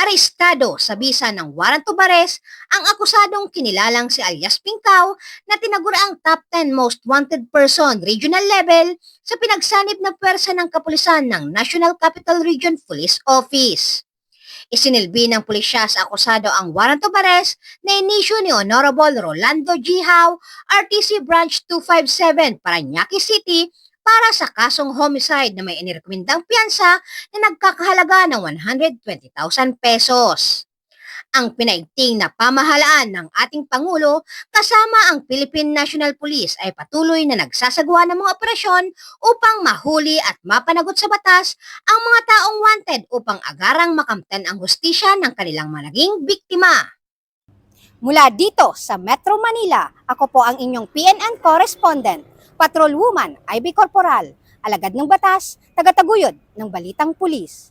Arestado sa bisa ng warrant of arrest ang akusadong kinilalang si alias Pinkao na tinaguraang top 10 most wanted person regional level sa pinagsanib na pwersa ng kapulisan ng National Capital Region Police Office. Isinilbi ng pulisya sa akusado ang warrant of arrest na inisyu ni Honorable Rolando G. Hao, RTC Branch 257, Parañaque City, para sa kasong homicide na may inirekomendang piyansa na nagkakahalaga ng 120,000 pesos. Ang pinaigting na pamahalaan ng ating Pangulo kasama ang Philippine National Police ay patuloy na nagsasagawa ng mga operasyon upang mahuli at mapanagot sa batas ang mga taong wanted upang agarang makamtan ang hustisya ng kanilang mga naging biktima. Mula dito sa Metro Manila, ako po ang inyong PNN correspondent, Patrolwoman Ivy Corporal, alagad ng batas, tagataguyod ng Balitang Pulis.